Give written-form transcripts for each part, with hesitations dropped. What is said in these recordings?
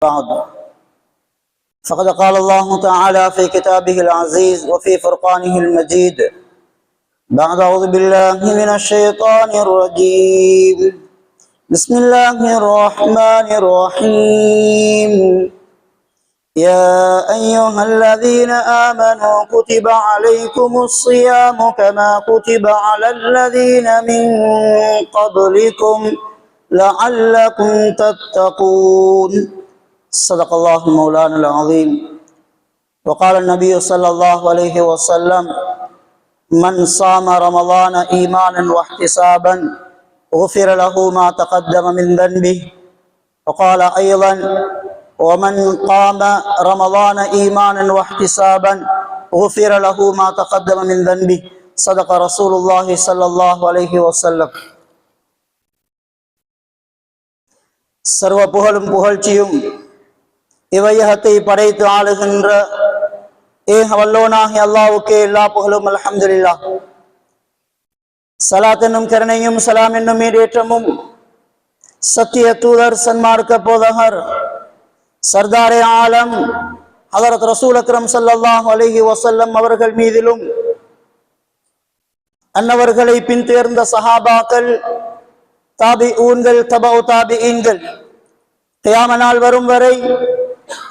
بعد فقد قال الله تعالى في كتابه العزيز وفي فرقانه المجيد بعد أعوذ بالله من الشيطان الرجيم بسم الله الرحمن الرحيم يا أيها الذين آمنوا كتب عليكم الصيام كما كتب على الذين من قبلكم لعلكم تتقون صدق الله مولانا العظيم وقال النبي صلى الله عليه وسلم من صام رمضان إيمانا واحتسابا غفر له ما تقدم من ذنبه وقال أيضا ومن قام رمضان إيمانا واحتسابا غفر له ما تقدم من ذنبه صدق رسول الله صلى الله عليه وسلم. சர்வ புகழும் புகழ்ச்சியும் இவையகத்தை படைத்து ஆளுகின்ற ஏக வல்லோனாகிய அல்லாஹ்வுக்கே எல்லா புகழும் அல்ஹம்துலில்லாஹ். ஸலாத் என்னும் கருணையும் சலாம் என்னும் ஈடேற்றமும் சத்திய தூதர் சன்மார்க்க போதகர் சர்தாரே ஆலம் ஹதரத் ரசூல் அக்ரம் ஸல்லல்லாஹு அலைஹி வஸல்லம் அவர்கள் மீதிலும் அன்னவர்களை பின்தேர்ந்த சஹாபாக்கள் தாபிஊன்கள் தபவு தாபிஈன்கள் கியாம நாள் வரும் வரை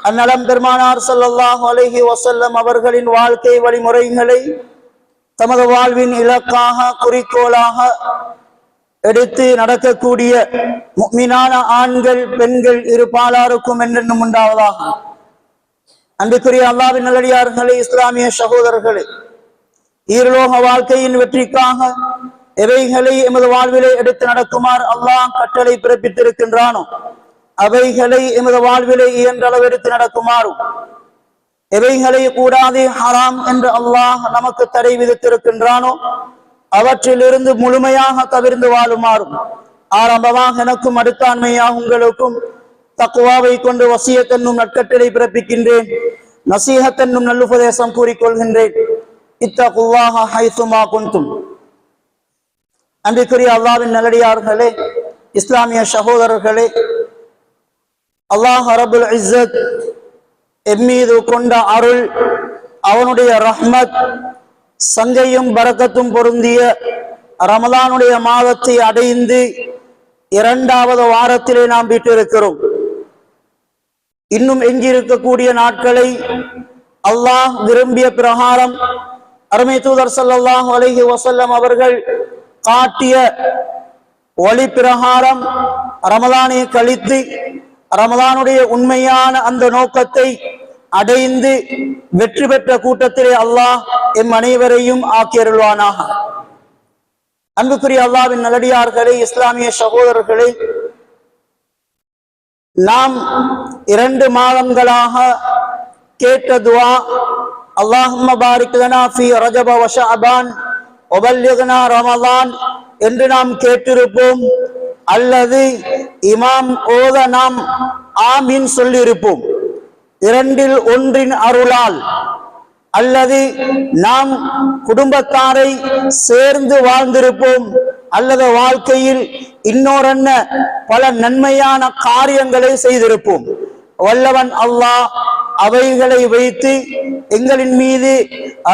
அந்நலம் பெருமானார் ஸல்லல்லாஹு அலைஹி வஸல்லம் அவர்களின் வாழ்க்கை வழிமுறைகளை தமது வாழ்வின் இலக்காக குறிக்கோளாக எடுத்து நடக்கக்கூடிய முஃமினான ஆண்கள் பெண்கள் இரு பாலாருக்கும் என்றென்றும் உண்டாவதாக. அன்புக்குரிய அல்லாஹ்வின் நல்லடியார்களே, இஸ்லாமிய சகோதரர்களே, ஈர்லோக வாழ்க்கையின் வெற்றிக்காக எவைகளை எமது வாழ்விலே எடுத்து நடக்குமாறு அல்லாஹ் கட்டளை பிறப்பித்திருக்கின்றானோ அவைகளை எமது வாழ்விலே இயன்றளவு எடுத்து நடக்குமாறும் எவைகளை கூடாது ஹராம் என்று அல்லாஹ் நமக்கு தடை விதித்திருக்கின்றானோ அவற்றிலிருந்து முழுமையாக தவிர்ந்து வாழுமாறும் ஆரம்பமாக எனக்கும் அடுத்தாண்மையாக உங்களுக்கும் தக்வாவை கொண்டு வசியத் என்னும் நற்கட்டளை பிறப்பிக்கின்றேன். நசீஹத் என்னும் நல்லுபதேசம் கூறிக்கொள்கின்றேன். இத்தகுல்லாஹ ஹைசுமா குன்தும். அன்பிற்குரிய அல்லாஹ்வின் நல்லடியார்களே, இஸ்லாமிய சகோதரர்களே, அல்லாஹ் ரப்புல் இஸ்ஸத் எம்மீது கொண்ட அருள், அவனுடைய ரஹ்மத், சங்கையும் பரக்கத்தும் பொருந்திய ரமலானுடைய மாதத்தை அடைந்து இரண்டாவது வாரத்திலே நாம் விட்டிருக்கிறோம். இன்னும் எஞ்சியிருக்கக்கூடிய நாட்களை அல்லாஹ் விரும்பிய பிரகாரம் அருமை தூதர் ஸல்லல்லாஹு அலைஹி வஸல்லம் அவர்கள் காட்டிய வழி பிரகாரம் ரமலானை கழித்து ரமலானுடைய உண்மையான அந்த நோக்கத்தை அடைந்து வெற்றி பெற்ற கூட்டத்திலே அல்லாஹ் எம் அனைவரையும் ஆக்கியருள்வானாக. அன்புக்குரிய அல்லாஹ்வின் நல்லடியார்களே, இஸ்லாமிய சகோதரர்களே, நாம் 2 மாதங்களாக கேட்ட துஆ அல்லாஹும்ம பாரிக் லனா ஃபீ ரஜப வ ஷஅபான் வபல்லிக்னா ரமலான் என்று நாம் கேட்டிருப்போம், அல்லது இமாம் ஓத நாம் ஆமீன் சொல்லியிருப்போம். 2இல் 1 அருளால் அல்லது நாம் குடும்பத்தாரை சேர்ந்து வாழ்ந்திருப்போம், அல்லது வாழ்க்கையில் இன்னொரு பல நன்மையான காரியங்களை செய்திருப்போம். வல்லவன் அல்லாஹ் அவைகளை வைத்து எங்களின் மீது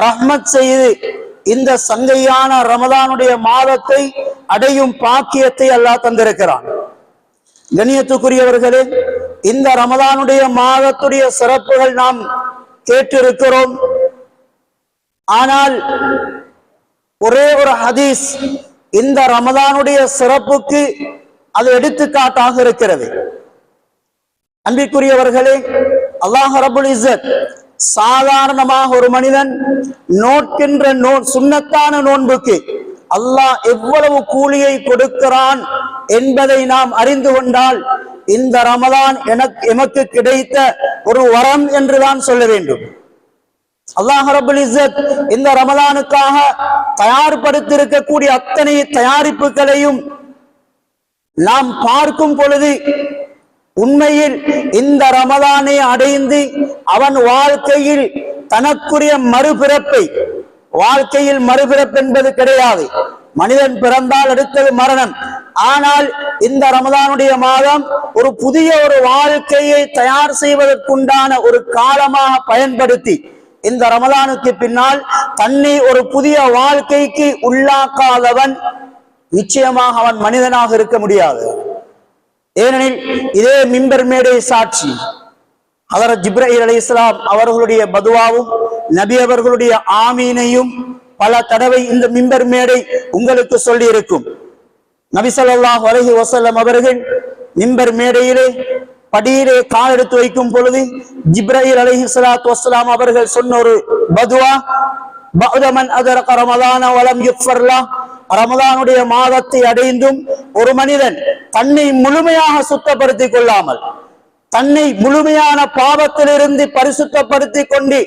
ரஹ்மத் செய்து இந்த சங்கையான ரமலானுடைய மாதத்தை அடையும் பாக்கியத்தை அல்லாஹ் தந்திருக்கிறான். கண்ணியத்துக்குரியவர்களே, இந்த ரமலானுடைய மாதத்துடைய சிறப்புகள் நாம் கேட்டிருக்கிறோம். ஆனால் ஒரே ஒரு ஹதீஸ் இந்த ரமலானுடைய சிறப்புக்கு அது எடுத்துக்காட்டாக இருக்கிறது. அன்பிற்குரியவர்களே, அல்லாஹ் ரப்புல் இஸ்ஸத் சாதாரணமாக ஒரு மனிதன் நோட்கின்ற சுன்னத்தான நோன்புக்கு அல்லாஹ் எவ்வளவு கூலியை கொடுக்கிறான் என்பதை நாம் அறிந்து கொண்டால் இந்த ரமலான் எமக்கு கிடைத்த ஒரு வரம் என்றுதான் சொல்ல வேண்டும். அல்லாஹ் ரப்புல் இஸ்ஸத் இந்த ரமலானுக்காக தயார்படுத்தியிருக்கக்கூடிய அத்தனை தயாரிப்புகளையும் நாம் பார்க்கும் பொழுது உண்மையில் இந்த ரமலானை அடைந்து அவன் வாழ்க்கையில் தனக்குரிய மறுபிறப்பை, வாழ்க்கையில் மறுபிறப்பு என்பது கிடையாது, மனிதன் பிறந்தால் அடுத்தது மரணம். ஆனால் இந்த ரமதானுடைய மாதம் ஒரு புதிய ஒரு வாழ்க்கையை தயார் செய்வதற்குண்டான ஒரு காலமாக பயன்படுத்தி இந்த ரமதானுக்கு பின்னால் தன்னை ஒரு புதிய வாழ்க்கைக்கு உள்ளாக்காதவன் நிச்சயமாக அவன் மனிதனாக இருக்க முடியாது. ஏனெனில் இதே மிம்பர் மேடை சாட்சி ஹஜ்ரத் ஜிப்ரீல் அலைஹிஸ்ஸலாம் அவர்களுடைய பதுவாவும் நபி அவர்களுடைய ஆமீனையும் பல தடவை இந்த மிம்பர் மேடை உங்களுக்கு சொல்லி இருக்கும். நபி ஸல்லல்லாஹு அலைஹி வஸல்லம் அவர்கள் மிம்பர் மேடையிலே படியிலே கால் எடுத்து வைக்கும் பொழுது ஜிப்ரீல் அலைஹிஸ்ஸலாத்து வஸ்ஸலாம் அவர்கள் சொன்ன ஒரு பதுவா, பஅதமன் அதரக ரமலான வலம் யுக்ஃபர் லஹ், ரமலானுடைய மாதத்தை அடைந்தும் ஒரு மனிதன் தன்னை முழுமையாக சுத்தப்படுத்திக் கொள்ளாமல், தன்னை முழுமையான பாவத்திலிருந்து பரிசுத்தப்படுத்திக் கொண்டு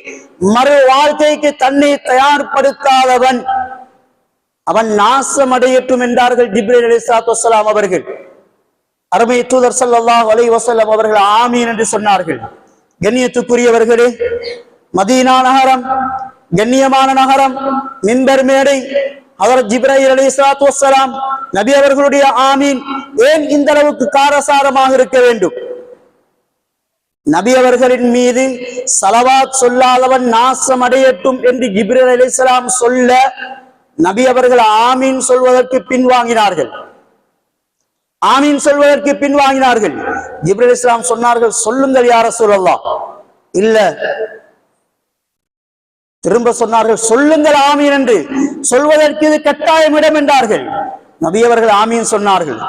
மறு வாழ்க்கைக்கு தன்னை தயார்படுத்தாதவன் அவன் நாசம் அடையட்டும் என்றார்கள் ஜிப்ரீல் அலைஹிஸ்ஸலாத்து வஸ்ஸலாம் அவர்கள். அருமை தூதர் ஸல்லல்லாஹு அலைஹி வஸல்லம் அவர்கள் ஆமீன் என்று சொன்னார்கள். கண்ணியத்துக்குரியவர்களே, மதீனா நகரம் கண்ணியமான நகரம், மிம்பர் மேடை, ஹஜ்ரத் ஜிப்ரீல் அலைஹிஸ்ஸலாத்து வஸ்ஸலாம் நபி அவர்களுடைய ஆமீன் ஏன் இந்த அளவுக்கு காரசாரமாக இருக்க வேண்டும்? நபி அவர்களின் மீது ஸலவாத் சொல்லாதவன் நாசம் அடையட்டும் என்று ஜிப்ரீல் அலைஹிஸ்ஸலாம் சொல்ல நபி அவர்கள் ஆமீன் சொல்வதற்கு பின்வாங்கினார்கள். ஆமீன் சொல்வதற்கு பின்வாங்கினார்கள். ஜிப்ரீல் அலைஹிஸ்ஸலாம் சொன்னார்கள், சொல்லுங்கள் யா ரசூலல்லாஹ். இல்ல, திரும்ப சொன்னார்கள், சொல்லுங்கள் ஆமீன் என்று. சொல்வதற்கு இது கட்டாயம் இடம் என்றார்கள். நபி அவர்கள் ஆமீன் சொன்னார்கள்.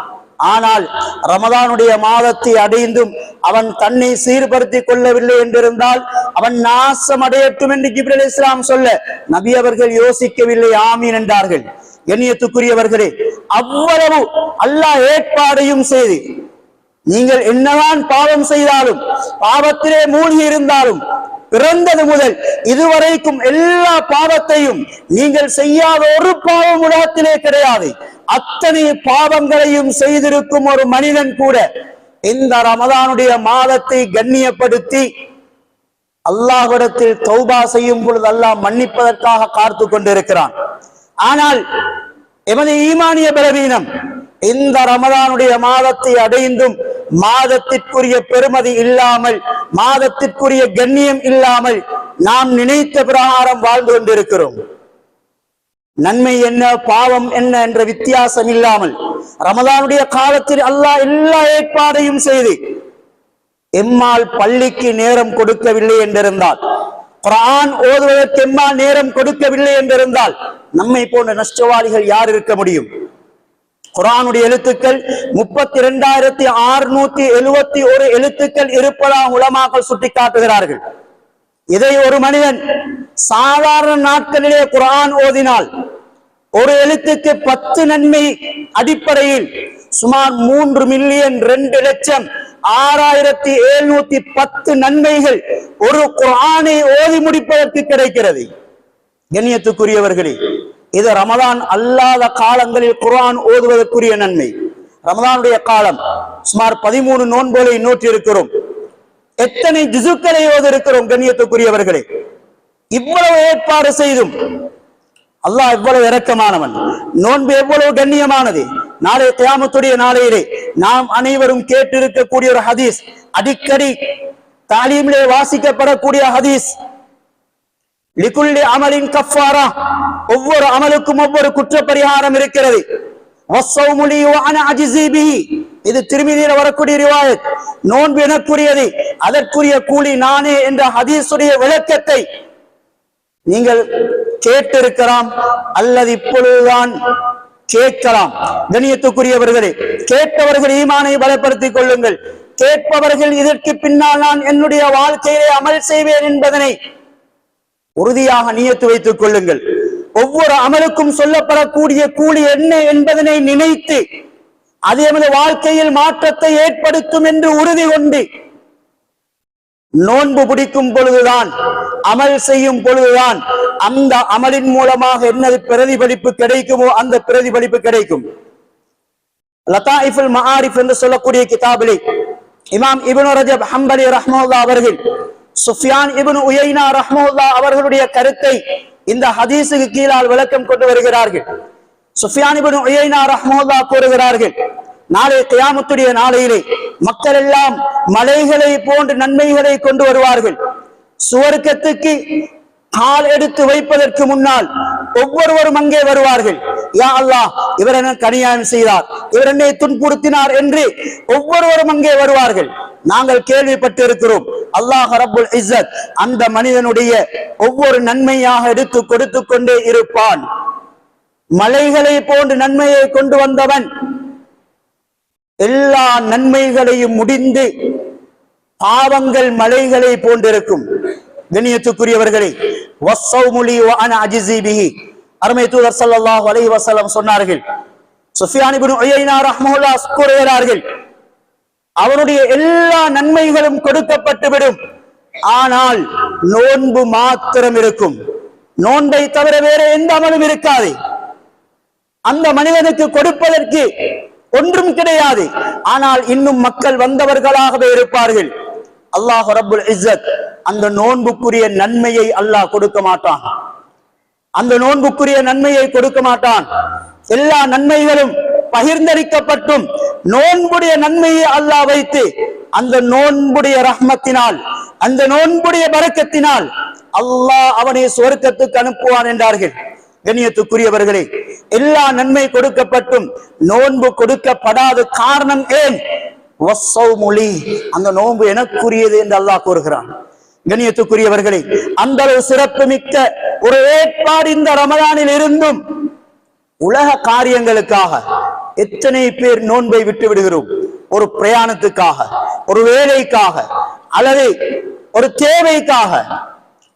ஆனால் ரமதானுடைய மாதத்தை அடைந்தும் அவன் தன்னை சீர்படுத்திக் கொள்ளவில்லை என்றிருந்தால் அவன் நாசம் அடையட்டும் என்று ஜிப்ரீல் அலைஹிஸ்ஸலாம் சொல்ல நபி அவர்கள் யோசிக்கவில்லை, ஆமீன் என்றார்கள். கண்ணியத்துக்குரியவர்களே, அவ்வளவு அல்லாஹ் ஏற்பாடையும் செய்து நீங்கள் என்னதான் பாவம் செய்தாலும், பாவத்திலே மூழ்கி இருந்தாலும், பிறந்தது முதல் இதுவரைக்கும் எல்லா பாவத்தையும் நீங்கள் செய்யாத ஒரு பாவம் உலகத்திலே கிடையாது. அத்தனை பாவங்களையும் செய்திருக்கும் ஒரு மனிதன் கூட இந்த ரமதானுடைய மாதத்தை கண்ணியப்படுத்தி அல்லாஹ்விடத்தில் தௌபா செய்யும் பொழுது அல்லாஹ் மன்னிப்பதற்காக காத்து கொண்டிருக்கிறான். ஆனால் எமது ஈமானிய பலவீனம், இந்த ரமதானுடைய மாதத்தை அடைந்தும் மாதத்திற்குரிய பெருமதி இல்லாமல், மாதத்திற்குரிய கண்ணியம் இல்லாமல் நாம் நினைத்த பிரகாரம் வாழ்ந்து கொண்டிருக்கிறோம். நன்மை என்ன பாவம் என்ன என்ற வித்தியாசம் இல்லாமல் ரமதானுடைய காலத்தில் அல்லாஹ் எல்லா ஏற்பாடையும் செய்து எம்மால் பள்ளிக்கு நேரம் கொடுக்கவில்லை என்றிருந்தால், குர்ஆன் ஓதுவதற்கு எம்மால் நேரம் கொடுக்கவில்லை என்றிருந்தால் நம்மை போன்ற நஷ்டவாளிகள் யார் இருக்க முடியும்? குர்ஆனுடைய எழுத்துக்கள் 32,671 எழுத்துக்கள் இருப்பதாக உலமாக்கள் சுட்டிக்காட்டுகிறார்கள். இதை ஒரு மனிதன் சாதாரண நாட்களிலே குர்ஆன் ஓதினால் ஒரு எழுத்துக்கு 10 நன்மை அடிப்படையில் சுமார் 3,02,06,710 நன்மைகள் ஒரு குர்ஆனை ஓதி முடிப்பதற்கு கிடைக்கிறது. கண்ணியத்துக்குரியவர்களே, இது ரமதான் அல்லாத காலங்களில் குர்ஆன் ஓதுவதற்குரிய நன்மை. ரமதானுடைய காலம் சுமார் 13 நோன்புகளை நோற்றி இருக்கிறோம். எத்தனை ஜுசுக்களை ஓதி இருக்கிறோம்? கண்ணியத்துக்குரியவர்களே, இவ்வளவு ஏற்பாடு செய்தும் அல்லாஹ் எவ்வளவு இரக்கமானவன், நோன்பு எவ்வளவு கண்ணியமானது. நாளை கியாமத்துடைய நாளையிலே நாம் அனைவரும் கேட்டிருக்கக்கூடிய ஒரு ஹதீஸ், அடிக்கடி தாலீமிலே வாசிக்கப்படக்கூடிய ஹதீஸ், லிகுல்லி அமலின் கஃபாரா, ஒவ்வொரு அமலுக்கும் ஒவ்வொரு குற்ற பரிகாரம் இருக்கிறது. வஸ்ஸௌமு லீ வ அனா அஜ்ஸீ பிஹி, இது திர்மிதியில வரக்கூடிய ரிவாயத். நோன்பு எனக்குரியது, அதற்குரிய கூலி நானே என்ற ஹதீஸுடைய விளக்கத்தை நீங்கள் கேட்டிருக்கலாம் அல்லது இப்பொழுதுதான் கேட்கலாம். கண்ணியத்துக்குரியவர்களே, கேட்பவர்கள் ஈமானை பலப்படுத்திக் கொள்ளுங்கள். கேட்பவர்கள் இதற்கு பின்னால் நான் என்னுடைய வாழ்க்கையிலே அமல் செய்வேன் என்பதனை உறுதியாக நியத்து வைத்துக் கொள்ளுங்கள். ஒவ்வொரு அமலுக்கும் சொல்லப்படக்கூடிய கூலி என்ன என்பதனை நினைத்து அது எமது வாழ்க்கையில் மாற்றத்தை ஏற்படுத்தும் என்று உறுதி கொண்டு நோன்பு பிடிக்கும் பொழுதுதான், அமல் செய்யும் பொழுதுதான் அந்த அமலின் மூலமாக என்னது பிரதிபலிப்பு கிடைக்குமோ அந்த பிரதிபலிப்பு கிடைக்கும். லதாயிஃபுல் மஆரிஃப் என்று சொல்லக்கூடிய கிதாபிலே இமாம் இப்னு ரஜப் ஹம்பலி ரஹ்மத்துல்லாஹி அவர்கள் சுஃபியான் இப்னு உயைனா ரஹ்மத்துல்லாஹி அவர்களுடைய கருத்தை இந்த ஹதீஸுக்கு கீழால் விளக்கம் கொண்டு வருகிறார்கள். சுஃபியான் இப்னு உயைனா ரஹ்மத்துல்லாஹ் கூறுகிறார்கள், நாளை கியாமத்துடைய நாளையிலே மக்கள் எல்லாம் மலைகளை போன்று நன்மைகளை கொண்டு வருவார்கள். சுவர்க்கத்துக்கு கால் எடுத்து வைப்பதற்கு முன்னால் ஒவ்வொருவரும் அங்கே வருவார்கள். யா அல்லாஹ், இவர் எனக்கு அநியாயம் செய்தார், இவர் என்னை துன்புறுத்தினார் என்று ஒவ்வொருவரும் அங்கே வருவார்கள். நாங்கள் கேள்விப்பட்டு இருக்கிறோம், அல்லாஹ் ரப்புல் இஸ்ஸத் அந்த மனிதனுடைய ஒவ்வொரு நன்மையாக எடுத்து கொடுத்து கொண்டே இருப்பான். மலைகளை போன்று நன்மையை கொண்டு வந்தவன் எல்லா நன்மைகளையும் முடிந்து பாவங்கள் மலைகளை போன்றிருக்கும். கண்ணியத்துக்குரியவர்களே, வஸ்ஸௌமுலி வ அன அஜ்ஸி பிஹி, அருமை தூதர் ஸல்லல்லாஹு அலைஹி வஸல்லம் சொன்னார்கள். சுஃபியான் இப்னு உயைனா ரஹ்மத்துல்லாஹ் கூறுகிறார்கள், அவனுடைய எல்லா நன்மைகளும் கொடுக்கப்பட்டுவிடும், ஆனால் நோன்பு மாத்திரம் இருக்கும். நோன்பை தவிர வேற எந்த அமலும் இருக்காது. அந்த மனிதனுக்கு கொடுப்பதற்கு ஒன்றும் கிடையாது. ஆனால் இன்னும் மக்கள் வந்தவர்களாகவே இருப்பார்கள். அல்லாஹ் ரப்புல் இஸ்ஸத் அந்த நோன்புக்குரிய நன்மையை அல்லாஹ் கொடுக்க மாட்டான். அந்த நோன்புக்குரிய நன்மையை கொடுக்க மாட்டான். எல்லா நன்மைகளும் பகிர்ந்தளிக்கப்பட்டும் நோன்புடைய நன்மையை அல்லாஹ் வைத்து அந்த நோன்புடைய ரஹ்மத்தினால், அந்த நோன்புடைய பரக்கத்தினால் அல்லாஹ் அவனை சுவர்க்கத்துக்கு அனுப்புவான் என்றார்கள். கண்ணியத்துக்குரியவர்களே, எல்லா நன்மை கொடுக்கப்பட்டும் நோன்பு கொடுக்கப்படாத காரணம் ஏன்? வஸ்ஸௌமுலி, அந்த நோன்பு எனக்குரியது என்று அல்லாஹ் கூறுகிறான். கண்ணியத்துக்குரியவர்களே, அந்த அளவு சிறப்பு மிக்க ஒரு ஏற்பாடு இந்த ரமலானில் இருந்தும் உலக காரியங்களுக்காக எத்தனை பேர் நோன்பை விட்டு விடுகிறோம்? ஒரு பிரயாணத்துக்காக, ஒரு வேலைக்காக, அல்லது ஒரு தேவைக்காக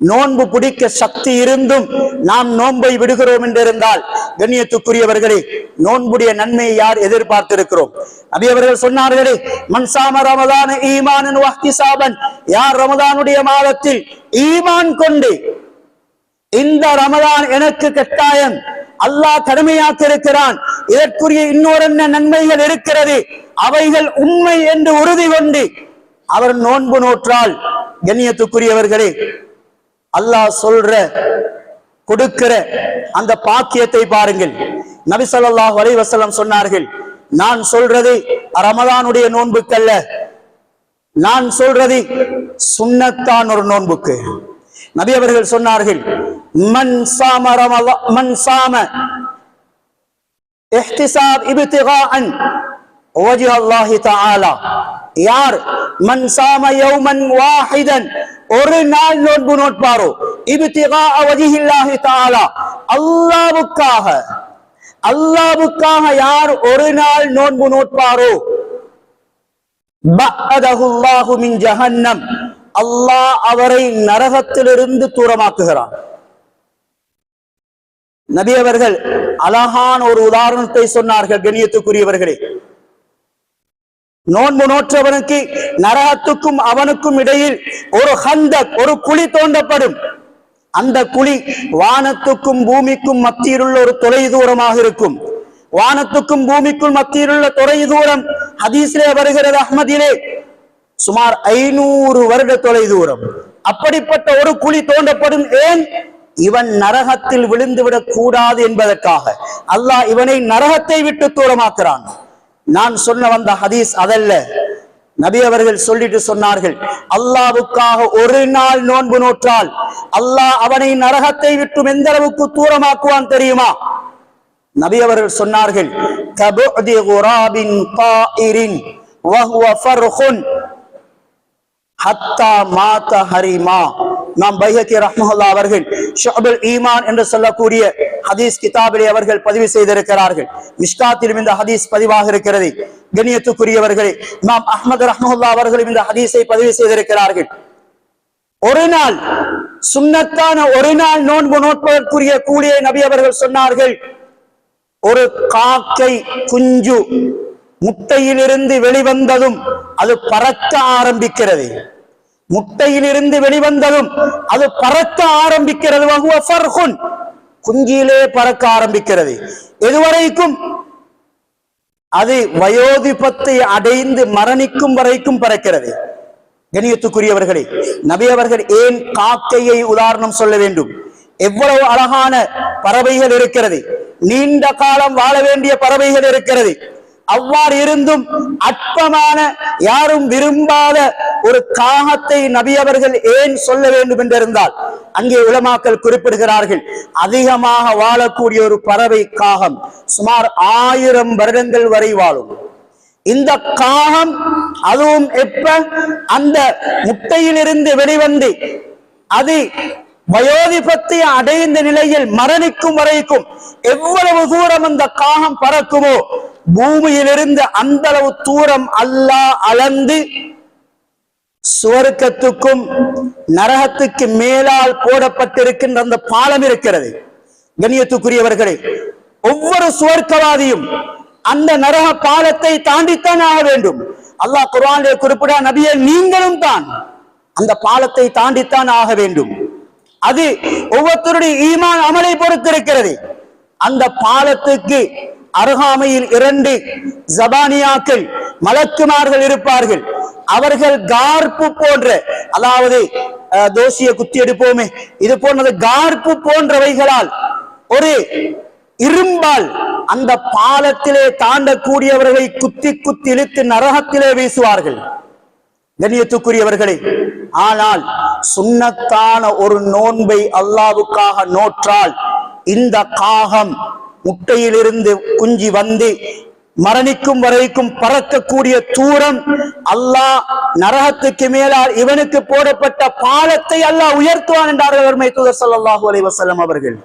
நோன்பு பிடிக்க சக்தி இருந்தும் நாம் நோன்பை விடுகிறோம் என்றிருந்தால், கண்ணியத்துக்குரியவர்களே, நோன்புடைய நன்மையை யார் எதிர்பார்த்திருக்கிறோம்? நபி அவர்கள் சொன்னார்களே, மன் ஸாம ரமலான ஈமானன் வ இஹ்திஸாபன், யார் ரமலானுடைய மாதத்தில் ஈமான் கொண்டு இந்த ரமலான் எனக்கு கட்டாயம் அல்லாஹ் கடமையாக்கி இருக்கிறான், இதற்குரிய இன்னொரு நன்மைகள் இருக்கிறது, அவைகள் உண்மை என்று உறுதி கொண்டு அவர் நோன்பு நோற்றால், கண்ணியத்துக்குரியவர்களே, அல்லாஹ் சொல்ற கொடுக்கிற அந்த பாக்கியத்தை பாருங்கள். நபி ஸல்லல்லாஹு அலைஹி வஸல்லம் சொன்னார்கள், நான் சொல்றது ரமலானுடைய நோன்புக்கல்ல, நான் சொல்றது சுன்னத்தான் ஒரு நோன்புக்கு. நபி அவர்கள் சொன்னார்கள், மன் ஸாம ரமலான் மன் ஸாம இஹ்திஸாப் இப்திகாஅன் வஜ்ஹ அல்லாஹ் தஆலா, யார் மன் ஸாம யௌமன் வாஹிதன், ஒரு நாள் நோன்பு நோட்பாரோ, இப்திகாஅ வஜ்ஹில்லாஹி தஆலா, அல்லாஹ்வுக்காக யார் ஒரு நாள் நோன்பு நோட்பாரோ, பஅதஹுல்லாஹு மின் ஜஹன்னம், அல்லாஹ் அவரை நரகத்திலிருந்து தூரமாக்குகிறான். நபி அவர்கள் அழகான ஒரு உதாரணத்தை சொன்னார்கள். கண்ணியத்துக்குரியவர்களே, நோன்பு நோற்றவனுக்கு நரகத்துக்கும் அவனுக்கும் இடையில் ஒரு ஹந்தக், ஒரு குழி தோண்டப்படும். அந்த குழி வானத்துக்கும் பூமிக்கும் மத்தியில் உள்ள ஒரு தொலை தூரமாக இருக்கும். வானத்துக்கும் பூமிக்கும் மத்தியில் உள்ள தொலை தூரம் ஹதீஸிலே வருகிறது, அஹ்மதிலே சுமார் 500 வருட தொலை தூரம். அப்படிப்பட்ட ஒரு குழி தோண்டப்படும். ஏன்? இவன் நரகத்தில் விழுந்துவிடக் கூடாது என்பதற்காக அல்லாஹ் இவனை நரகத்தை விட்டு தூரமாக்குறான். நான் சொன்ன வந்த ஹதீஸ் அதல்ல. நபி அவர்கள் சொல்லிட்டு சொன்னார்கள், அல்லாஹ்வுக்காக ஒரு நாள் நோன்பு நோற்றால் அல்லாஹ் அவனை நரகத்தை விட்டு எந்த அளவுக்கு தூரமாக்குவான் தெரியுமா? நபி அவர்கள் சொன்னார்கள், கபுதி குராபின் தாயிரின் வஹுவ ஃபர்ஹுன் ஹத்தா மாத ஹரிமா. நாம் பைஹகி ரஹ்மத்துல்லாஹி அவர்கள் ஷுஅபுல் ஈமான் என்று சொல்லக்கூடிய ஹதீஸ் கிதாபிலே அவர்கள் பதிவு செய்திருக்கிறார்கள். மிஷ்காத்திலும் இந்த ஹதீஸ் பதிவாக இருக்கிறது. கண்ணியத்துக்குரியவர்களே, இமாம் அஹ்மத் ரஹ்மத்துல்லாஹி அவர்கள் இந்த ஹதீஸை பதிவு செய்திருக்கிறார்கள். ஒரு நாள் சுன்னத்தான ஒரு நாள் நோன்பு நோட்பதற்குரிய கூலியை நபி அவர்கள் சொன்னார்கள். ஒரு காக்கை குஞ்சு முட்டையிலிருந்து வெளிவந்ததும் அது பறக்க ஆரம்பிக்கிறது. முட்டையிலிருந்து வெளிவந்ததும் அது பறக்க ஆரம்பிக்கிறது. குஞ்சியிலே பறக்க ஆரம்பிக்கிறது. எதுவரைக்கும்? அது வயோதிபத்தை அடைந்து மரணிக்கும் வரைக்கும் பறக்கிறது. கண்ணியத்துக்குரியவர்களே, நபி அவர்கள் ஏன் காக்கையை உதாரணம் சொல்ல வேண்டும்? எவ்வளவு அழகான பறவைகள் இருக்கிறது. நீண்ட காலம் வாழ வேண்டிய பறவைகள் இருக்கிறது. அவ்வாறு இருந்தும் அற்பமான யாரும் விரும்பாத ஒரு காகத்தை நபி அவர்கள் ஏன் சொல்ல வேண்டும் என்றிருந்தால், அங்கே உலமாக்கள் குறிப்பிடுகிறார்கள், அதிகமாக வாழக்கூடிய ஒரு பறவை காகம் சுமார் 1000 வருடங்கள் வரை வாழும். இந்த காகம் அதுவும் எப்ப அந்த முட்டையிலிருந்து வெளிவந்து அது வயோதிபத்தை அடைந்த நிலையில் மரணிக்கும் வரைக்கும் எவ்வளவு தூரம் அந்த காகம் பறக்குமோ, பூமியிலிருந்து அந்த அளவு தூரம் அல்லாஹ் அளந்து சுவர்க்கத்துக்கும் நரகத்துக்கு மேலால் போடப்பட்டிருக்கின்ற அந்த பாலம் இருக்கிறது. கண்ணியத்துக்குரியவர்களே, ஒவ்வொரு சுவர்க்கவாதியும் அந்த நரக பாலத்தை தாண்டித்தான் ஆக வேண்டும். அல்லாஹ் குர்ஆனிலே குறிப்பிட, நபியே நீங்களும் தான் அந்த பாலத்தை தாண்டித்தான் ஆக வேண்டும். அது ஒவ்வொருத்தருடைய ஈமான் அமலை பொறுத்திருக்கிறது. அந்த பாலத்துக்கு அருகாமையில் 2 ஜபானியாக்கள் மலக்குமார்கள் இருப்பார்கள். அவர்கள் கார்பு போன்ற, அதாவது தோசிய குத்தி எடுப்போமே, இது போன்றது கார்பு போன்றவைகளால் ஒரு இரும்பால் அந்த பாலத்திலே தாண்டக்கூடியவர்களை குத்தி குத்தி இழுத்து நரகத்திலே வீசுவார்கள். கண்ணியத்துக்குரியவர்களே, ஆனால் சுன்னத்தான ஒரு நோன்பை அல்லாஹ்வுக்காக நோற்றால் இந்த காகம் முட்டையிலிருந்து குஞ்சி வந்து மரணிக்கும் வரைக்கும் பறக்கக்கூடிய தூரம் அல்லாஹ் நரகத்துக்கு மேலால் இவனுக்கு போடப்பட்ட பாலத்தை அல்லாஹ் உயர்த்துவான் என்றார்கள் அருமை தூதர் ஸல்லல்லாஹு அலைஹி வஸல்லம் அவர்கள்.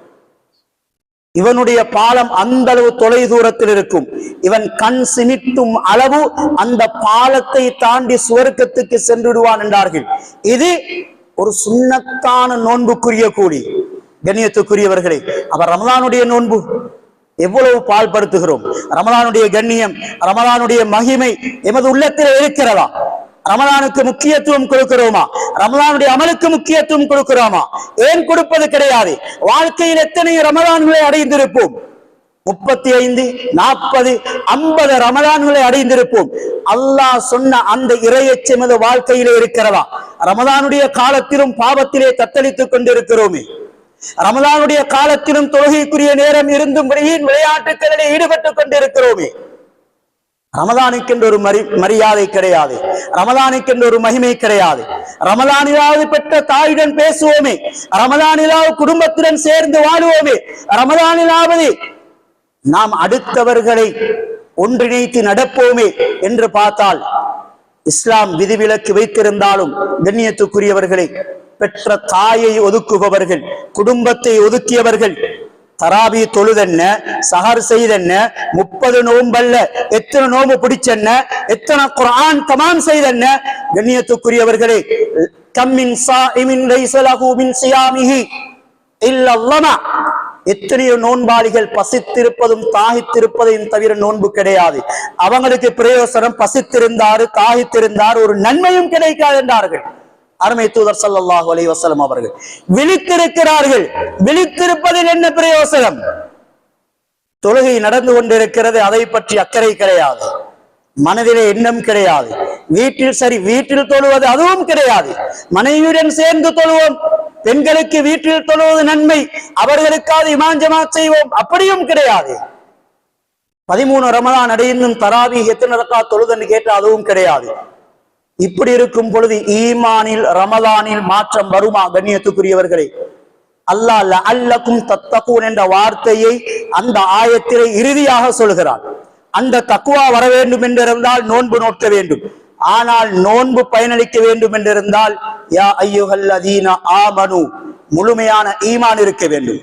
இவனுடைய பாலம் அந்த அளவு தொலை தூரத்தில் இருக்கும். இவன் கண் சிமிட்டும் அளவு அந்த பாலத்தை தாண்டி சுவர்க்கத்துக்கு சென்று விடுவான் என்றார்கள். இது ஒரு சுன்னத்தான நோன்புக்குரிய கூலி. கண்ணியத்துக்குரியவர்களே, அவர் ரமலானுடைய நோன்பு எவ்வளவு பால்படுத்துகிறோம். ரமலானுடைய கண்ணியம், ரமலானுடைய மகிமை எமது உள்ளத்தில் இருக்கிறதா? ரமலானுக்கு முக்கியத்துவம் கொடுக்கிறோமா? ரமலானுடைய அமலுக்கு முக்கியத்துவம் கொடுக்கிறோமா? ஏன் கொடுப்பது கிடையாது? வாழ்க்கையில் எத்தனை ரமலான்களை அடைந்திருப்போம்? 35, 40, 50 ரமலான்களை அடைந்திருப்போம். அல்லாஹ் சொன்ன அந்த இறையச்சம் எமது வாழ்க்கையிலே இருக்கிறதா? ரமலானுடைய காலத்திலும் பாவத்திலே தத்தளித்துக் கொண்டிருக்கிறோமே. ரமலானுடைய காலத்திலும் தொழுகைக்குரிய நேரம் இருந்தும் விளையாட்டுகளிலே ஈடுபட்டுக் கொண்டிருக்கிறோமே. ரமலானுக்கென்று ஒரு மரியாதை கிடையாது. ரமலானுக்கென்று ஒரு மகிமை கிடையாது. ரமலானிலாவது பெற்ற தாயுடன் பேசுவோமே, ரமலானிலாவது குடும்பத்துடன் சேர்ந்து வாழுவோமே, ரமலானிலாவது நாம் அடுத்தவர்களை ஒன்றிணைத்து நடப்போமே என்று பார்த்தால், இஸ்லாம் விதிவிலக்கு வைத்திருந்தாலும் கண்ணியத்துக்குரியவர்களை, பெற்ற தாயை ஒதுக்குபவர்கள், குடும்பத்தை ஒதுக்கியவர்கள், தராபி தொழுதென்ன, சஹர் செய்தென்ன, 30 நோம்பல்ல எத்தனை நோம்பு பிடிச்சென்ன, எத்தனை குர்ஆன் தமாம் செய்தென்ன. கண்ணியத்துக்குரியவர்களே, கம்மின் ஸாயிமின் லைஸ லஹு மின் ஸியாமிஹி இல்லா ல்லமா, எத்தனையோ நோன்பாளிகள் பசித்திருப்பதும் தாகித்திருப்பதையும் தவிர நோன்பு கிடையாது. அவங்களுக்கு பிரயோசனம் பசித்திருந்தாரு, தாகித்திருந்தார், ஒரு நன்மையும் கிடைக்காது என்றார்கள் அருமை தூதர் ஸல்லல்லாஹு அலைஹி வஸல்லம் அவர்கள். விழித்திருக்கிறார்கள், விழித்திருப்பதில் என்ன பிரயோசனம்? தொழுகை நடந்து கொண்டிருக்கிறது, அதை பற்றி அக்கறை கிடையாது, மனதிலே எண்ணம் கிடையாது. வீட்டில் சரி, வீட்டில் தொழுவது அதுவும் கிடையாது. மனைவியுடன் சேர்ந்து தொழுவோம், பெண்களுக்கு வீட்டில் தொழுவது நன்மை, அவர்களுக்காக இமாம் ஜமாத் செய்வோம், அப்படியும் கிடையாது. 13 ரமலான் அடைந்தும் தராவி எத்தனை ரக்காத் தொழுதுன்னு கேட்டு அதுவும் கிடையாது. இப்படி இருக்கும் பொழுது ஈமானில் ரமலானில் மாற்றம் வருமா? கண்ணியத்துக்குரியவர்களே, அல்லாஹ் லஅல்லக்கும் தத்தகூன் என்ற வார்த்தையை அந்த ஆயத்திலே இறுதியாக சொல்கிறார். அந்த தக்வா வர வேண்டும் என்றிருந்தால் நோன்பு நோக்க வேண்டும். ஆனால் நோன்பு பயனளிக்க வேண்டும் என்றிருந்தால் யா அய்யுஹல்லதீன ஆமனு, முழுமையான ஈமான் இருக்க வேண்டும்.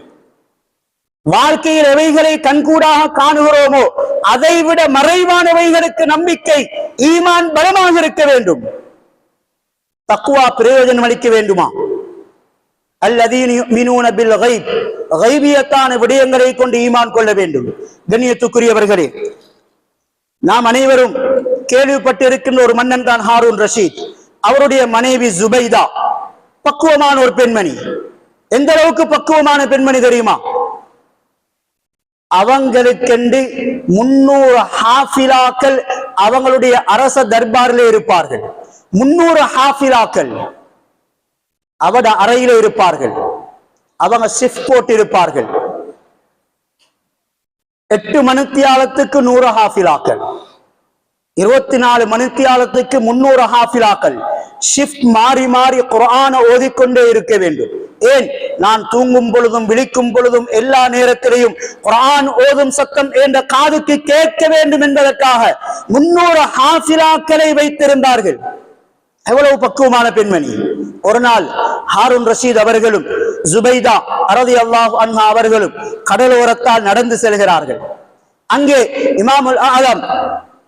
வாழ்க்கையில் எவைகளை கண்கூடாக காணுகிறோமோ அதை விட மறைவானவைகளுக்கு நம்பிக்கை, ஈமான் பலமாக இருக்க வேண்டும். தக்வா பிரயோஜனம் அளிக்க வேண்டுமா? அல்லதீன யுமினூன பில் கைப், கைபியத்தான விடயங்களை கொண்டு ஈமான் கொள்ள வேண்டும். கண்ணியத்துக்குரியவர்களே, நாம் அனைவரும் கேள்விப்பட்டிருக்கின்ற ஒரு மன்னன் தான் ஹாரூன் ரஷீத். அவருடைய மனைவி ஜுபைதா பக்குவமான ஒரு பெண்மணி. எந்த அளவுக்கு பக்குவமான பெண்மணி தெரியுமா? அவங்களுக்கென்று 300 ஹாஃபிலாக்கள் அவங்களுடைய அரச தர்பாரிலே இருப்பார்கள். 300 ஹாஃபிலாக்கள் அவட அறையில இருப்பார்கள். அவங்க ஷிஃப்ட் போட்டு இருப்பார்கள். 8 மணித்தியாலத்துக்கு 100 ஹாஃபிலாக்கள், 24 மணித்தியாலத்துக்கு 300 ஹாஃபிலாக்கள். ஷிஃப்ட் மாறி மாறி குர்ஆன ஓதிக்கொண்டே இருக்க வேண்டும். ஏன்? நான் தூங்கும் பொழுதும் விழிக்கும் பொழுதும் எல்லா நேரத்திலையும் குர்ஆன் ஓதும் சத்தம் என்ற காதுக்கு கேட்க வேண்டும் என்பதற்காக 300 ஹாஃபிலாக்களை வைத்திருந்தார்கள். எவ்வளவு பக்குவமான பெண்மணி! ஒரு நாள் ஹாரூன் ரஷீத் அவர்களும் ஜுபைதா ரலியல்லாஹு அன்ஹா அவர்களும் கடலோரத்தால் நடந்து செல்கிறார்கள். அங்கே இமாமுல் ஆலம்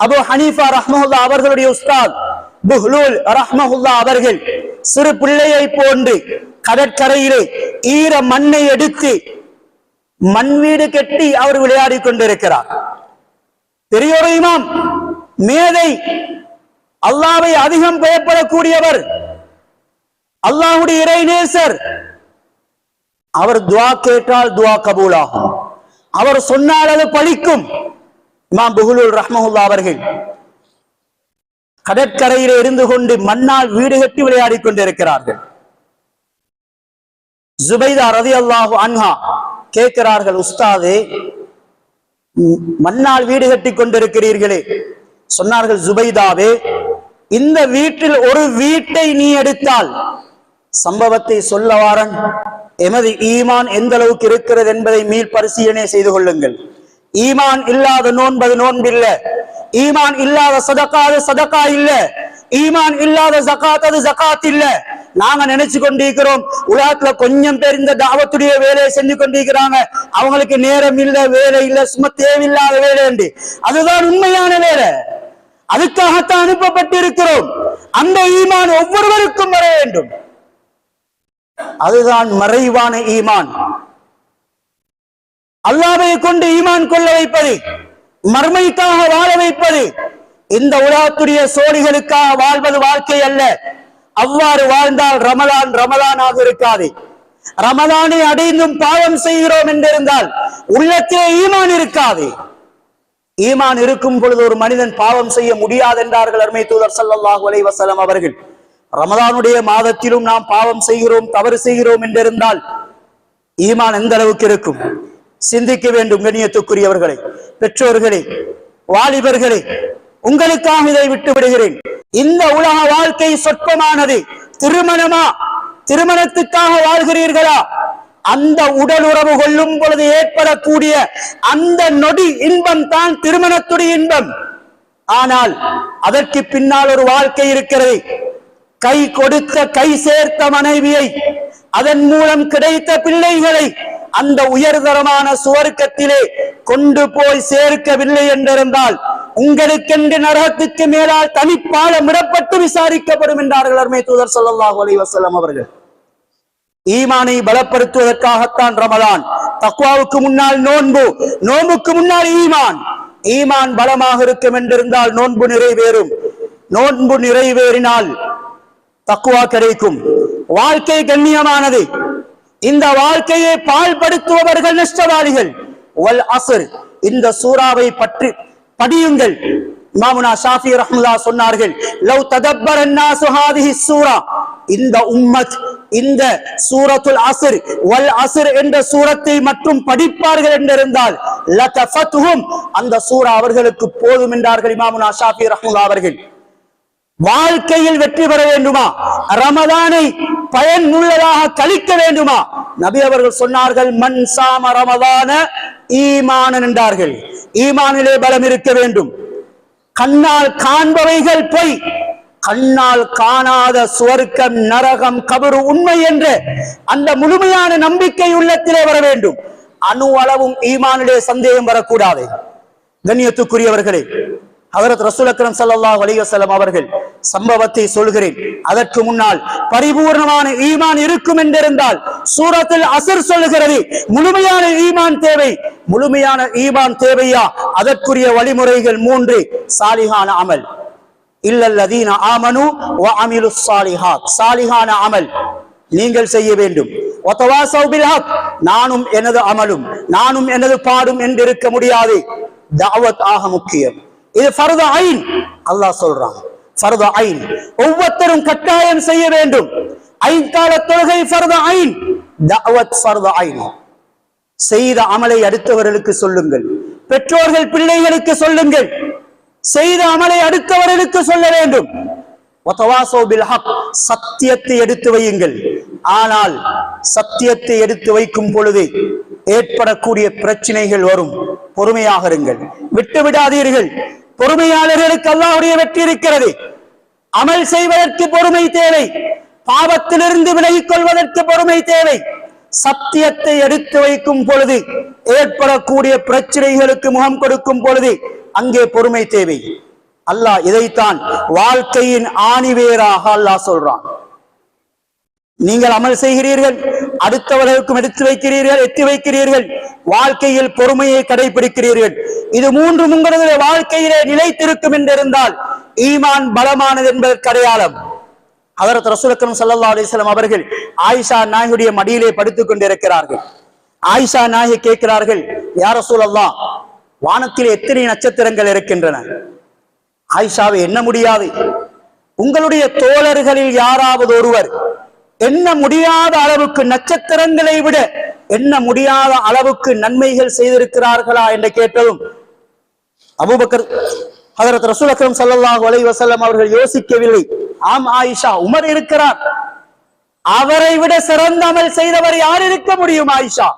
அபு ஹனீஃபா ரஹ்மஹுல்லாஹ் அவர்களுடைய உஸ்தாத் புஹ்லூல் ரஹ்மஹுல்லாஹ் அவர்கள் சிறு பிள்ளையை போன்று கடற்கரையிலே ஈர மண்ணை எடுத்து மண் வீடு கட்டி அவர் விளையாடி கொண்டிருக்கிறார். பெரியோர் இமாம், மேதை, அல்லாஹ்வை அதிகம் பயப்படக்கூடியவர், அல்லாஹ்வுடைய இறைநேசர். அவர் துஆ கேட்டால் துஆ கபூலாகும், அவர் சொன்னால் அது பலிக்கும். இமாம் புஹ்லூல் ரஹ்மஹுல்லாஹ் அவர்கள் கடற்கரையிலே இருந்து கொண்டு மண்ணால் வீடு கட்டி விளையாடி கொண்டிருக்கிறார்கள். ஜுபைதா ரலியல்லாஹு அன்ஹா கேட்கிறார்கள், உஸ்தாதே, மண்ணால் வீடு கட்டி கொண்டிருக்கிறீர்களே. சொன்னார்கள், ஜுபைதாவே, இந்த வீட்டில் ஒரு வீட்டை நீ எடுத்தால், சம்பவத்தை சொல்ல வாரன், எமது ஈமான் எந்த அளவுக்கு இருக்கிறது என்பதை மீள் பரிசீலனை செய்து கொள்ளுங்கள். ஈமான் இல்லாத நோன்பது நோன்பில்ல, ஈமான் இல்லாத சதகா அது சதகா இல்ல, ஈமான் இல்லாத ஜகாத் அது ஜகாத் இல்ல. நாங்க நினைச்சு கொண்டிருக்கிறோம் உலகத்துல கொஞ்சம் பேர் இந்த தாவத்துடைய வேலையை செஞ்சு கொண்டிருக்கிறாங்க, அவங்களுக்கு நேரம் இல்ல, வேலை இல்ல, சும்மா தேவையில்லாத வேலை என்று. அதுதான் உண்மையான வேலை, அதுக்காகத்தான் அனுப்பப்பட்டிருக்கிறோம். அந்த ஈமான் ஒவ்வொருவருக்கும் வர வேண்டும். அதுதான் மறைவான ஈமான், அல்லாஹ்வை கொண்டு ஈமான் கொள்ள வைப்பது, மர்மைக்காக வாழ வைப்பது. இந்த உலகத்துடைய சோழிகளுக்காக வாழ்வது வாழ்க்கை அல்ல. அவ்வாறு வாழ்ந்தால் ரமலான் ரமலானாக இருக்காது. ரமலானை அடைந்தும் பாவம் செய்கிறோம் என்றிருந்தால் உள்ளத்திலே ஈமான் இருக்காது. ஈமான் இருக்கும் பொழுது ஒரு மனிதன் பாவம் செய்ய முடியாது என்றார்கள் அருமை தூதர் ஸல்லல்லாஹு அலைஹி வஸல்லம் அவர்கள். ரமலானுடைய மாதத்திலும் நாம் பாவம் செய்கிறோம், தவறு செய்கிறோம் என்றிருந்தால் ஈமான் எந்த அளவுக்கு இருக்கும்? சிந்திக்க வேண்டும். கண்ணியத்துக்குரியவர்களே, பெற்றோர்களே, வாலிபர்களே, உங்களுக்காக இதை விட்டு விடுகிறேன். இந்த உலக வாழ்க்கை சொற்பமானது. திருமணமா? திருமணத்துக்காக வாழ்கிறீர்களா? அந்த உடல் உறவு கொள்ளும் பொழுது ஏற்படக்கூடிய அந்த நொடி இன்பம் தான் திருமணத்துடைய இன்பம். ஆனால் அதற்கு பின்னால் ஒரு வாழ்க்கை இருக்கிறது. கை கொடுத்த, கை சேர்த்த மனைவியை, அதன் மூலம் கிடைத்த பிள்ளைகளை அந்த உயர்தரமான சுவர்க்கத்திலே கொண்டு போய் சேர்க்கவில்லை என்றிருந்தால் உங்களுக்கென்று நரகத்துக்கு மேலால் தனிப்பாலம் விடப்பட்டு விசாரிக்கப்படும் என்றார்கள் அருமை தூதர் ஸல்லல்லாஹு அலைஹி வஸல்லம் அவர்கள். ஈமானை பலப்படுத்துவதற்காகத்தான் ரமலான். தக்வாவுக்கு முன்னால் நோன்பு, நோன்புக்கு முன்னால் ஈமான். ஈமான் பலமாக இருக்கும் என்றிருந்தால் நோன்பு நிறைவேறும். நோன்பு நிறைவேறினால் தக்வா கிடைக்கும். வாழ்க்கை கண்ணியமானது. இந்த வாழ்க்கையை பாழ்படுத்துபவர்கள் நஷ்டவாளிகள். வல் அஸ்ர், இந்த சூராவை பற்றி படியுங்கள். இமாமுனா ஷாஃபி ரஹ்மத்துல்லாஹி சொன்னார்கள், லவ் ததப்பர الناس هذه السوره, இந்த உம்மத் இந்த சூரத்துல் அஸ்ர் வல் அஸ்ர் என்ற சூரத்தை மட்டும் படிப்பார்கள் என்றிருந்தால் லகஃபத்துஹும், அந்த சூரா அவர்களுக்கு போதும் என்றார்கள் இமாமுனா ஷாஃபி ரஹ்மத்துல்லாஹி அவர்கள். வாழ்க்கையில் வெற்றி பெற வேண்டுமா? ரமலானை பயனுள்ளதாக கழிக்க வேண்டுமா? நபி அவர்கள் சொன்னார்கள், மன் சாம ரமலான ஈமானன் என்றார்கள். ஈமானிலே பலம் இருக்க வேண்டும். கண்ணால் காண்பவைகள் பொய், கண்ணால் காணாத சுவர்க்கம், நரகம், கபரு உண்மை என்ற அந்த முழுமையான நம்பிக்கை உள்ளத்திலே வர வேண்டும். அணு அளவும் ஈமானிலே சந்தேகம் வரக்கூடாது. கண்ணியத்துக்குரியவர்களே, ஹஜ்ரத் ரசூல் அக்ரம் ஸல்லல்லாஹு அலைஹி வஸல்லம் அவர்கள் சம்பவத்தை சொல்கிறேன். அதற்கு முன்னால் பரிபூர்ணமான ஈமான் இருக்கும் என்றிருந்தால் சூரத்துல் அஸ்ர் சொல்லுகிறது முழுமையான ஈமான் தேவை. முழுமையான ஈமான் தேவையா? அதற்குரிய வழிமுறைகள் 3. சாலிஹான அமல், இல்லல்லதீன ஆமனு வ அமிலுஸ் சாலிஹாத், சாலிஹான அமல் நீங்கள் செய்ய வேண்டும். வதவாஸவ் பில் ஹக், நானும் எனது அமலும் நானும் எனது பாடும் என்றிருக்க முடியாது. தஅவத் ஆக முக்கியம். இது ஃபர்து ஐன். அல்லாஹ் சொல்றான், ஃபர்து ஐன், ஒவ்வொருத்தரும் கட்டாயம் செய்ய வேண்டும். ஐங்கால தொழுகை ஃபர்து ஐன், தஅவத் ஃபர்து ஐன். செய்த அமலை அடுத்தவர்களுக்கு சொல்லுங்கள். பெற்றோர்கள் பிள்ளைகளுக்கு சொல்லுங்கள், செய்த அமலை அடுத்தவர்களுக்கு சொல்ல வேண்டும். சத்தியத்தை எடுத்து வையுங்கள். ஆனால் சத்தியத்தை எடுத்து வைக்கும் பொழுது ஏற்படக்கூடிய பிரச்சனைகள் வரும். பொறுமையாக இருங்கள், விட்டு விடாதீர்கள். பொறுமையாளர்களுக்கு அல்லாஹ்வுடைய வெற்றி இருக்கிறது. அமல் செய்வதற்கு பொறுமை தேவை, பாவத்திலிருந்து விலகிக் கொள்வதற்கு பொறுமை தேவை. சத்தியத்தை எடுத்து வைக்கும் பொழுது ஏற்படக்கூடிய பிரச்சனைகளுக்கு முகம் கொடுக்கும் பொழுது அங்கே பொறுமை தேவை. அல்லாஹ் இதைத்தான் வாழ்க்கையின் ஆணிவேராக அல்லாஹ் சொல்றான். நீங்கள் அமல் செய்கிறீர்கள், அடுத்தவர்களுக்கும் எத்தி வைக்கிறீர்கள், வாழ்க்கையில் பொறுமையை கடைபிடிக்கிறீர்கள். இது மூன்றும் உங்களுடைய வாழ்க்கையிலே நிலைத்திருக்கும் என்றிருந்தால் ஈமான் பலமானது என்பதற்கு அடையாளம். ஹஜ்ரத் ரசூல் அக்ரம் ஸல்லல்லாஹு அலைஹி வஸல்லம் அவர்கள் ஆயிஷா நாயகியுடைய மடியிலே படுத்துக் கொண்டிருக்கிறார்கள். ஆயிஷா நாயகி கேட்கிறார்கள், யா ரசூலல்லாஹ், வானத்தில் எத்தனை நட்சத்திரங்கள் இருக்கின்றன? ஆயிஷாவை எண்ண முடியாது. உங்களுடைய தோழர்களில் யாராவது ஒருவர் எண்ண முடியாத அளவுக்கு, நட்சத்திரங்களை விட எண்ண முடியாத அளவுக்கு நன்மைகள் செய்திருக்கிறார்களா என்று கேட்டதும் அபூபக்கர் ஹஜ்ரத் ரசூல் அக்ரம் ஸல்லல்லாஹு அலைஹி வஸல்லம் அவர்கள் யோசிக்கவில்லை. ஆம் ஆயிஷா, உமர் இருக்கிறார், அவரை விட சிறந்த அமல் செய்தவர் யார் இருக்க முடியும்? ஆயிஷா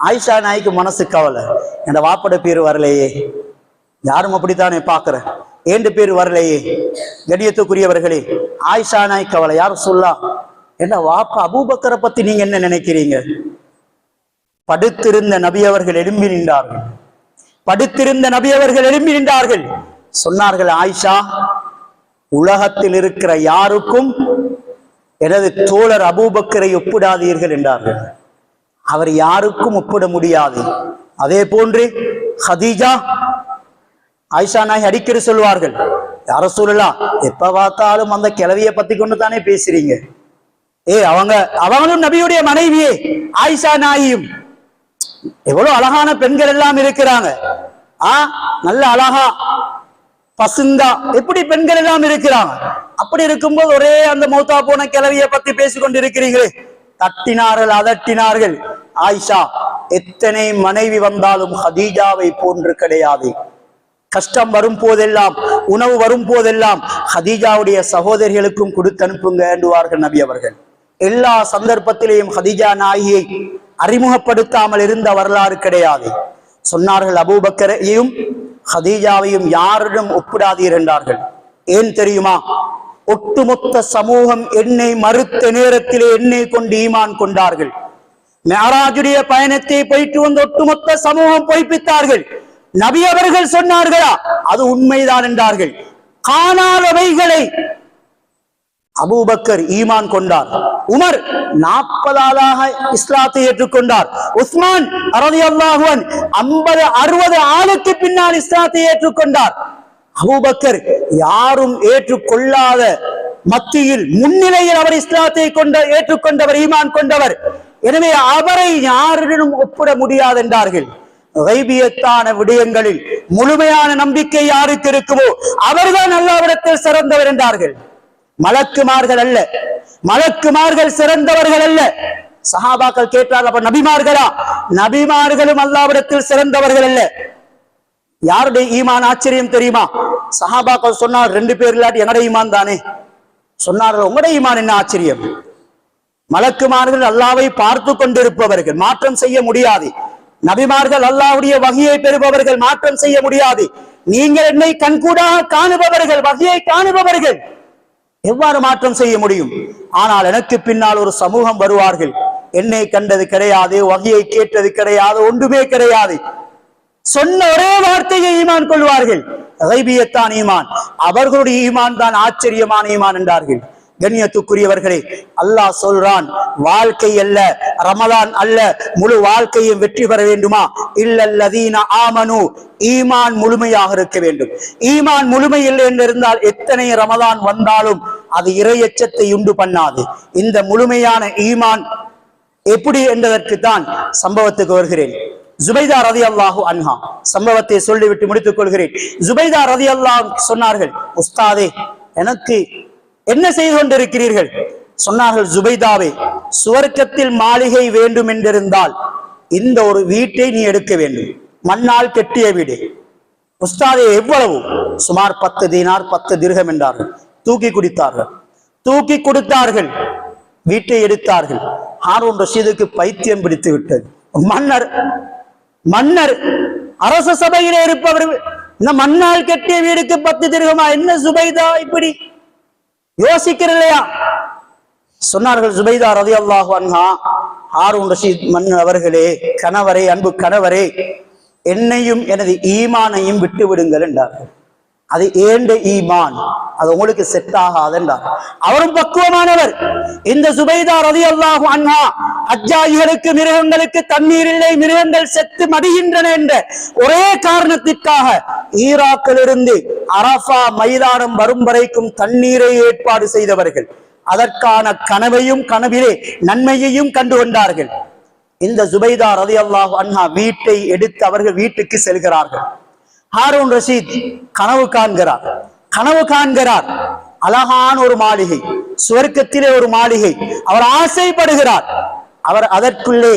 ஆயிஷா நாய்க்கு மனசு கவலை, என் வாப்பட பேர் வரலையே, யாரும் அப்படித்தானே பாக்குற, ஏண்டு பேர் வரலையே. கண்ணியத்துக்குரியவர்களே, ஆயிஷா நாய் கவலை. யாரும் சொல்லா, என்ன வாப்பா அபூபக்கரை பத்தி நீங்க என்ன நினைக்கிறீங்க? படுத்திருந்த நபி அவர்கள் எழும்பி நின்றார்கள். படுத்திருந்த நபி அவர்கள் எழும்பி நின்றார்கள். சொன்னார்கள், ஆயிஷா, உலகத்தில் இருக்கிற யாருக்கும் எனது தோழர் அபூபக்கரை ஒப்பிடாதீர்கள் என்றார்கள். அவர் யாருக்கும் ஒப்பிட முடியாது. அதே போன்று ஹதீஜா, ஆயிஷா நாய் அடிக்கடி சொல்வார்கள், யார சொல்லலாம், எப்ப பார்த்தாலும் அந்த கிழவியை பத்தி கொண்டு தானே பேசுறீங்க. அவங்களும் நபியுடைய மனைவியே. ஆயிஷா நாயும் எவ்வளவு அழகான பெண்கள் எல்லாம் இருக்கிறாங்க. நல்ல அழகா பசுந்தா எப்படி பெண்கள் எல்லாம் இருக்கிறாங்க. அப்படி இருக்கும்போது ஒரே அந்த மௌத்தா போன கிழவியை பத்தி பேசிக்கொண்டு இருக்கிறீங்களே. தட்டினார்கள், அதட்டினார்கள். ஆயிஷா, எத்தனை மனைவி வந்தாலும் ஹதீஜாவை போன்று கிடையாது. கஷ்டம் வரும் போதெல்லாம், உணவு வரும் போதெல்லாம் ஹதீஜாவுடைய சகோதரிகளுக்கும் கொடுத்து அனுப்புங்க என்றுவார்கள் நபி அவர்கள். எல்லா சந்தர்ப்பத்திலேயும் ஹதீஜா நாயியை அறிமுகப்படுத்தாமல் இருந்த வரலாறு கிடையாது. சொன்னார்கள், அபூபக்கரையும் ஹதீஜாவையும் யாரிடம் ஒப்பிடாதீர் என்றார்கள். ஏன் தெரியுமா? ஒட்டுமொத்த சமூகம் என்னை மறுத்த நேரத்திலே என்னை கொண்டு ஈமான் கொண்டார்கள். மிஅராஜுடைய பயணத்தை போயிட்டு வந்த ஒட்டுமொத்த சமூகம் பொய்ப்பித்தார்கள். நபி அவர்கள் சொன்னார்களா? அது உண்மைதான் என்றார்கள். காணாதவைகளை அபூபக்கர் ஈமான் கொண்டார். உமர் 40 ஆளாக இஸ்லாத்தை ஏற்றுக்கொண்டார். உஸ்மான் ரலியல்லாஹு அன்ஹு 50-60 ஆளுக்கு பின்னால் இஸ்லாத்தை ஏற்றுக்கொண்டார். அபூபக்கர் யாரும் ஏற்றுக்கொள்ளாத மத்தியில் முன்னிலையில் அவர் இஸ்லாத்தை ஏற்றுக்கொண்டவர், ஈமான் கொண்டவர். எனவே அவரை யாரிடம் ஒப்பிட முடியாது என்றார்கள். கைபியத்தான விடயங்களில் முழுமையான நம்பிக்கை யாருக்கு இருக்குமோ அவர்தான் அல்லாஹ்விடத்தில் சிறந்தவர் என்றார்கள். மலக்குமார்கள் அல்ல, மலக்குமார்கள் சிறந்தவர்கள் அல்ல. சஹாபாக்கள் கேட்டார்கள், அப்ப நபிமார்களா? நபிமார்களும் அல்லாஹ்விடத்தில் சிறந்தவர்கள் அல்ல. யாருடைய ஈமான் ஆச்சரியம் தெரியுமா? சஹாபாக்கள் சொன்னார், 2 பேர் இல்லாட்டி என்னோட ஈமான் தானே. சொன்னார்கள், உங்களுடைய ஈமான் என்ன ஆச்சரியம்? மலக்குமார்கள் அல்லாஹ்வை பார்த்து கொண்டிருப்பவர்கள், மாற்றம் செய்ய முடியாது. நபிமார்கள் அல்லாஹ்வுடைய வஹியை பெறுபவர்கள், மாற்றம் செய்ய முடியாது. நீங்கள் என்னை கண்கூடாக காணுபவர்கள், வஹியை காணுபவர்கள், எவ்வாறு மாற்றம் செய்ய முடியும்? ஆனால் எனக்கு பின்னால் ஒரு சமூகம் வருவார்கள், என்னை கண்டது கிடையாது, வஹியை கேட்டது கிடையாது, ஒன்றுமே கிடையாது. சொன்ன ஒரே வார்த்தையை ஈமான் கொள்வார்கள், கைபியத்தான் ஈமான். அவர்களுடைய ஈமான் தான் ஆச்சரியமான ஈமான் என்றார்கள். கண்ணியத்துக்குரியவர்களே, அல்லாஹ் சொல்றான், வாழ்க்கை அல்ல, ரமலான் அல்ல, முழு வாழ்க்கையும் வெற்றி பெற வேண்டுமா? இல்லல்லதீன ஆமனு, ஈமான் முழுமையாக இருக்க வேண்டும். ஈமான் முழுமை இல்லை என்றிருந்தால் எத்தனை ரமலான் வந்தாலும் அது இறையச்சத்தை உண்டு பண்ணாது. இந்த முழுமையான ஈமான் எப்படி என்பதற்கு தான் சம்பவத்துக்கு வருகிறேன். ஜுபைதா ரலியல்லாஹு அன்ஹா சம்பவத்தை சொல்லிவிட்டு முடித்துக் கொள்கிறேன். ஜுபைதா ரலியல்லாஹு சொன்னார்கள், உஸ்தாதே, எனக்கு என்ன செய்து கொண்டிருக்கிறீர்கள்? சொன்னார்கள், ஜுபைதாவே, சுவர்க்கத்தில் மாளிகை வேண்டும் என்றிருந்தால் இந்த ஒரு வீட்டை நீ எடுக்க வேண்டும். மண்ணால் கெட்டிய வீடு. உஸ்தாதே எவ்வளவு? சுமார் 10 தீனார் 10 திர்ஹம் என்றார்கள். தூக்கி கொடுத்தார்கள். வீட்டை எடுத்தார்கள். ஹாரூன் ரஷீதுக்கு பைத்தியம் பிடித்து விட்டது. மன்னர் அரச சபையிலே இருப்பவர் இந்த மண்ணால் கெட்டிய வீடுக்கு 10 திர்ஹமா? என்ன சுபைதா இப்படி யோசிக்கிறலையா? சொன்னார்கள், சுபைதா ரலியல்லாஹு அன்ஹா, ஹாரூன் ரஷீத் மன்னர் அவர்களே, கணவரே, அன்பு கணவரே, என்னையும் எனது ஈமானையும் விட்டு விடுங்கள் என்றார்கள். அது ஏண்ட ஈமான், அது உங்களுக்கு செட் ஆகாது என்றார். அவரும் பக்குவமானவர். இந்த சுபைதா ரலியல்லாஹு அன்ஹா அஜ்ஜாயிகளுக்கு, மிருகங்களுக்கு தண்ணீர் இல்லை, மிருகங்கள் செத்து மடிகின்றன என்ற ஒரே காரணத்திற்காக ஈராக்கிலிருந்து அரஃபா மைதானம் வரும் வரைக்கும் தண்ணீரை ஏற்பாடு செய்தவர்கள். அதற்கான கனவையும் கனவிலே நன்மையையும் கண்டு கொண்டார்கள். இந்த சுபைதா ரலியல்லாஹு அன்ஹா வீட்டை எடுத்து அவர்கள் வீட்டுக்கு செல்கிறார்கள். ஹாரூன் ரஷீத் கனவு காண்கிறார். அழகான ஒரு மாளிகை, சுவர்க்கத்திலே ஒரு மாளிகை. அவர் ஆசைப்படுகிறார். அவர் அதற்குள்ளே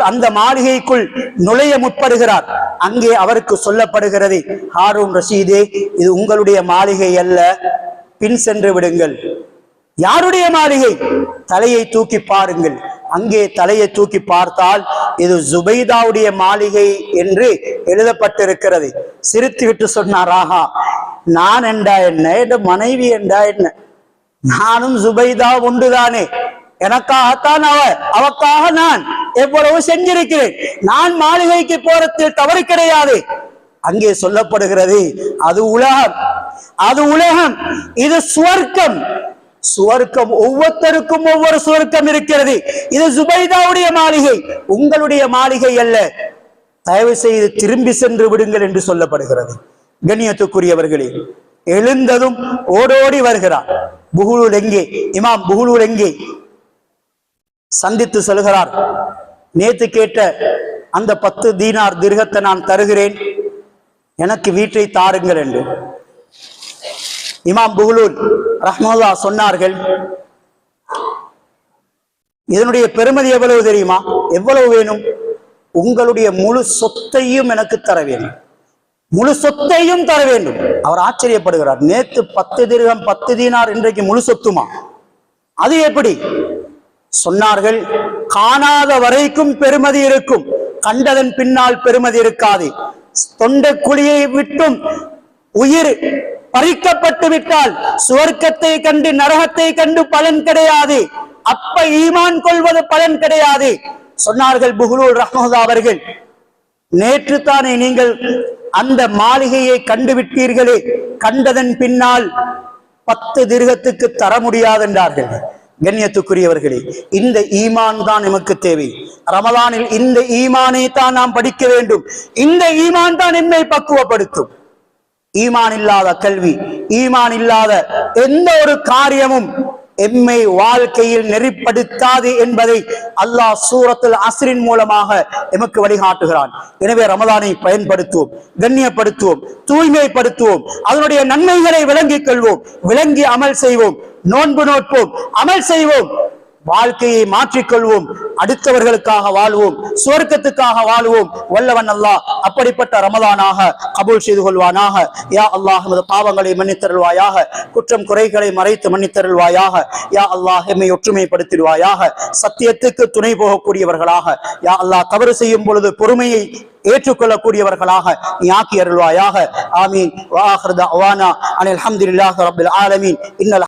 அந்த மாளிகைக்குள் நுழைய முற்படுகிறார். அங்கே அவருக்கு சொல்லப்படுகிறது, ஹாரூன் ரஷீதே, இது உங்களுடைய மாளிகை அல்ல, பின் சென்று விடுங்கள். யாருடைய மாளிகை? தலையை தூக்கி பாருங்கள். அங்கே தலையை தூக்கி பார்த்தால் இது சுபைதாவுடைய மாளிகை என்று எழுதப்பட்டிருக்கிறது. சிரித்து விட்டு சொன்னார், ஆஹா, நான் என்றா என்ன, என் மனைவி என்றா என்ன, நானும் சுபைதா ஒன்றுதானே, எனக்காகத்தான் அவக்காக நான் எவ்வளவு செஞ்சிருக்கிறேன், நான் மாளிகைக்கு போறதில் தவறு கிடையாது. அங்கே சொல்லப்படுகிறது, அது உலகம், இது சுவர்க்கம். ஒவ்வொருத்தருக்கும் ஒவ்வொரு சுவர்க்கம் இருக்கிறது. இது சுபைதாவுடைய மாளிகை, உங்களுடைய மாளிகை அல்ல, தயவு செய்து திரும்பி சென்று விடுங்கள் என்று சொல்லப்படுகிறது. கண்ணியத்துக்குரியவர்களே, எழுந்ததும் ஓடோடி வருகிறார். புகுலூல் எங்கே? இமாம் புகுலூல் எங்கே? சந்தித்து செல்கிறார். நேத்து கேட்ட அந்த 10 தீனார் திர்ஹத்தை நான் தருகிறேன், எனக்கு வீட்டை தாருங்கள் என்று இமாம் புகுலூல் ரஹ்மத்துல்லாஹ் சொன்னார்கள். இதனுடைய பெருமதி எவ்வளவு தெரியுமா? எவ்வளவு வேணும்? உங்களுடைய முழு சொத்தையும் எனக்கு தர வேண்டும், முழு சொத்தையும் தர வேண்டும். அவர் ஆச்சரியப்படுகிறார். நேத்து 10 திர்ஹம் 10 தீனார், இன்றைக்கு முழு சொத்துமா? அது எப்படி? சொன்னார்கள், காணாத வரைக்கும் பெருமதி இருக்கும், கண்டதன் பின்னால் பெருமதி இருக்காது. தொண்டை குழியை விட்டும் உயிர் பறிக்கப்பட்டு விட்டால் சுவர்க்கத்தை கண்டு நரகத்தை கண்டு பலன் கிடையாது. அப்ப ஈமான் கொள்வது பலன் கிடையாது. சொன்னார்கள் புகுலூல் ரஹ்மத்துல்லாஹ் அவர்கள், நேற்று தானே நீங்கள் அந்த மாளிகையை கண்டுவிட்டீர்களே, கண்டதன் பின்னால் 10 திர்ஹத்துக்கு தர முடியாது என்றார்கள். கண்ணியத்துக்குரியவர்களே, இந்த ஈமான் தான் நமக்கு தேவை. ரமலானில் இந்த ஈமானை தான் நாம் படிக்க வேண்டும். இந்த ஈமான் தான் நம்மை பக்குவப்படுத்தும். ஈமான் இல்லாத கல்வி, ஈமான் இல்லாத எந்த ஒரு காரியமும் எம்மை வாழ்க்கையில் நெறிப்படுத்தாது என்பதை அல்லாஹ் சூரத்துல் அஸ்ரின் மூலமாக எமக்கு வழிகாட்டுகிறான். எனவே ரமலானை பயன்படுத்துவோம், கண்ணியப்படுத்துவோம், தூய்மைப்படுத்துவோம், அதனுடைய நன்மைகளை விளங்கிக் கொள்வோம், விளங்கி அமல் செய்வோம், நோன்பு நோட்போம், அமல் செய்வோம், வாழ்க்கையை மாற்றிக்கொள்வோம், அடுத்தவர்களுக்காக வாழ்வோம், சுவர்க்கத்துக்காக வாழ்வோம். வல்லவன் அல்லாஹ் அப்படிப்பட்ட ரமலானாக கபூல் செய்து கொள்வானாக. யா அல்லாஹ், எமது பாவங்களை மன்னித்தருள்வாயாக, குற்றம் குறைகளை மறைத்து மன்னித்தருள்வாயாக. யா அல்லாஹ், எம்மை ஒற்றுமைப்படுத்திடுவாயாக, சத்தியத்துக்கு துணை போகக்கூடியவர்களாக. யா அல்லாஹ், தவறு செய்யும் பொழுது பொறுமையை ஏற்றுக்கொள்ளக்கூடியவர்களாக நீ ஆக்கி அருள்வாயாக. ஆமீன். வ ஆகிரு தஅவானா அனில் ஹம்துலில்லாஹி ரப்பில் ஆலமீன். இன்னல்